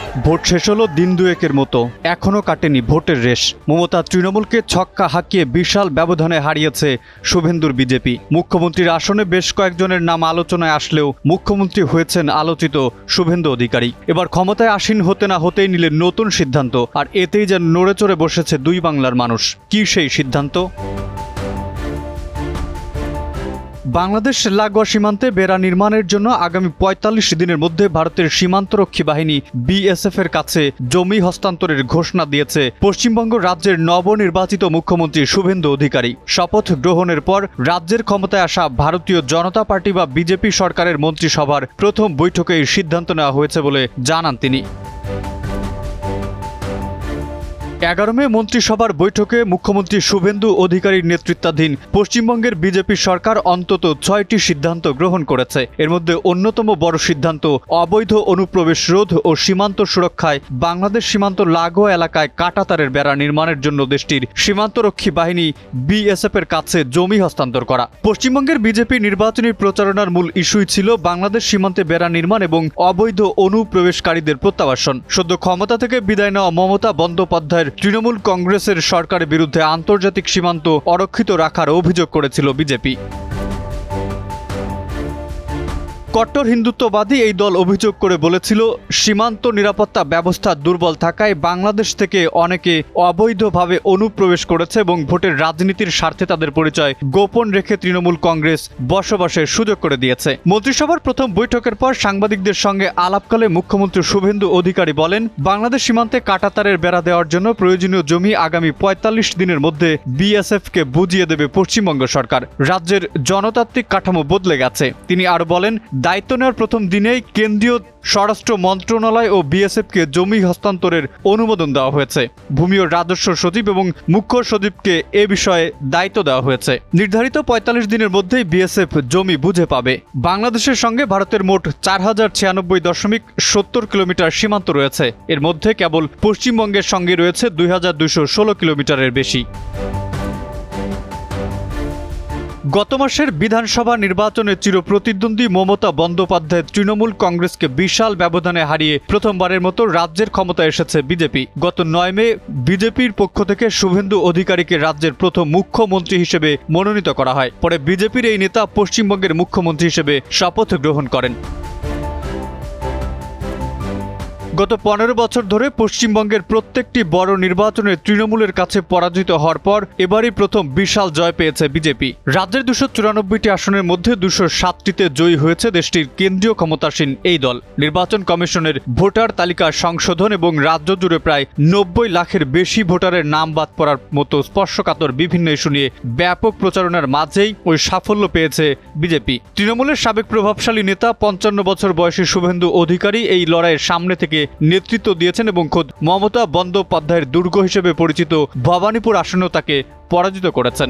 Vote শেষ হলো দিন দুয়েকের মতো, এখনও কাটেনি ভোটের রেশ। মমতা তৃণমূলকে ছক্কা হাঁকিয়ে বিশাল ব্যবধানে হারিয়েছে শুভেন্দুর বিজেপি। মুখ্যমন্ত্রীর আসনে বেশ কয়েকজনের নাম আলোচনায় আসলেও মুখ্যমন্ত্রী হয়েছেন আলোচিত শুভেন্দু অধিকারী। এবার ক্ষমতায় আসীন হতে না হতেই নিলেন নতুন সিদ্ধান্ত, আর এতেই যেন নড়ে চড়ে বসেছে দুই বাংলার মানুষ। কি সেই সিদ্ধান্ত? বাংলাদেশ লাগোয়া সীমান্তে বেড়া নির্মাণের জন্য আগামী ৪৫ দিনের মধ্যে ভারতের সীমান্তরক্ষী বাহিনী বিএসএফ এর কাছে জমি হস্তান্তরের ঘোষণা দিয়েছে পশ্চিমবঙ্গ রাজ্যের নবনির্বাচিত মুখ্যমন্ত্রী শুভেন্দু অধিকারী। শপথ গ্রহণের পর রাজ্যের ক্ষমতায় আসা ভারতীয় জনতা পার্টি বা বিজেপি সরকারের মন্ত্রিসভার প্রথম বৈঠকে এই সিদ্ধান্ত নেওয়া হয়েছে বলে জানান তিনি। ১১ মে মন্ত্রিসভার বৈঠকে মুখ্যমন্ত্রী শুভেন্দু অধিকারীর নেতৃত্বাধীন পশ্চিমবঙ্গের বিজেপি সরকার অন্তত ৬টি সিদ্ধান্ত গ্রহণ করেছে। এর মধ্যে অন্যতম বড় সিদ্ধান্ত অবৈধ অনুপ্রবেশ রোধ ও সীমান্ত সুরক্ষায় বাংলাদেশ সীমান্ত লাগোয়া এলাকায় কাঁটাতারের বেড়া নির্মাণের জন্য দেশটির সীমান্তরক্ষী বাহিনী বিএসএফ এর কাছে জমি হস্তান্তর করা। পশ্চিমবঙ্গের বিজেপি নির্বাচনী প্রচারণার মূল ইস্যুই ছিল বাংলাদেশ সীমান্তে বেড়া নির্মাণ এবং অবৈধ অনুপ্রবেশকারীদের প্রত্যাবাসন। সদ্য ক্ষমতা থেকে বিদায় নেওয়া মমতা বন্দ্যোপাধ্যায়ের তৃণমূল কংগ্রেসের সরকারের বিরুদ্ধে আন্তর্জাতিক সীমান্ত অরক্ষিত রাখার অভিযোগ করেছিল বিজেপি। কট্টর হিন্দুত্ববাদী এই দল অভিযোগ করে বলেছিল, সীমান্ত নিরাপত্তা ব্যবস্থা দুর্বল থাকায় বাংলাদেশ থেকে অনেকে অবৈধভাবে অনুপ্রবেশ করেছে এবং ভোটের রাজনীতির স্বার্থে তাদের পরিচয় গোপন রেখে তৃণমূল কংগ্রেস বসবাসের সুযোগ করে দিয়েছে। মন্ত্রিসভার প্রথম বৈঠকের পর সাংবাদিকদের সঙ্গে আলাপকালে মুখ্যমন্ত্রী শুভেন্দু অধিকারী বলেন, বাংলাদেশ সীমান্তে কাঁটাতারের বেড়া দেওয়ার জন্য প্রয়োজনীয় জমি আগামী ৪৫ দিনের মধ্যে বিএসএফকে বুঝিয়ে দেবে পশ্চিমবঙ্গ সরকার। রাজ্যের জনতান্ত্রিক কাঠামো বদলে গেছে। তিনি আরো বলেন, দায়িত্ব নেওয়ার প্রথম দিনেই কেন্দ্রীয় স্বরাষ্ট্র মন্ত্রণালয় ও বিএসএফকে জমি হস্তান্তরের অনুমোদন দেওয়া হয়েছে। ভূমি ও রাজস্ব সচিব এবং মুখ্য সচিবকে এ বিষয়ে দায়িত্ব দেওয়া হয়েছে। নির্ধারিত ৪৫ দিনের মধ্যেই বিএসএফ জমি বুঝে পাবে। বাংলাদেশের সঙ্গে ভারতের মোট ৪,০৯৬.৭০ কিলোমিটার সীমান্ত রয়েছে। এর মধ্যে কেবল পশ্চিমবঙ্গের সঙ্গে রয়েছে ২,২১৬ কিলোমিটারের বেশি। গত মাসের বিধানসভা নির্বাচনে চিরপ্রতিদ্বন্দ্বী মমতা বন্দ্যোপাধ্যায় তৃণমূল কংগ্রেসকে বিশাল ব্যবধানে হারিয়ে প্রথমবারের মতো রাজ্যের ক্ষমতায় এসেছে বিজেপি। গত ৯ মে বিজেপির পক্ষ থেকে শুভেন্দু অধিকারীকে রাজ্যের প্রথম মুখ্যমন্ত্রী হিসেবে মনোনীত করা হয়। পরে বিজেপির এই নেতা পশ্চিমবঙ্গের মুখ্যমন্ত্রী হিসেবে শপথ গ্রহণ করেন। গত ১৫ বছর ধরে পশ্চিমবঙ্গের প্রত্যেকটি বড় নির্বাচনে তৃণমূলের কাছে পরাজিত হওয়ার পর এবারই প্রথম বিশাল জয় পেয়েছে বিজেপি। রাজ্যের ২৯৪টি আসনের মধ্যে ২০৭টিতে জয়ী হয়েছে দেশটির কেন্দ্রীয় ক্ষমতাসীন এই দল। নির্বাচন কমিশনের ভোটার তালিকা সংশোধন এবং রাজ্য জুড়ে প্রায় ৯০ লাখের বেশি ভোটারের নাম বাদ পড়ার মতো স্পর্শকাতর বিভিন্ন ইস্যু নিয়ে ব্যাপক প্রচারণার মাঝেই ওই সাফল্য পেয়েছে বিজেপি। তৃণমূলের সাবেক প্রভাবশালী নেতা ৫৫ বছর বয়সী শুভেন্দু অধিকারী এই লড়াইয়ের সামনে থেকে নেতৃত্ব দিয়েছেন এবং খোদ মমতা বন্দ্যোপাধ্যায়ের দুর্গ হিসেবে পরিচিত ভবানীপুর আসনেও তাকে পরাজিত করেছেন।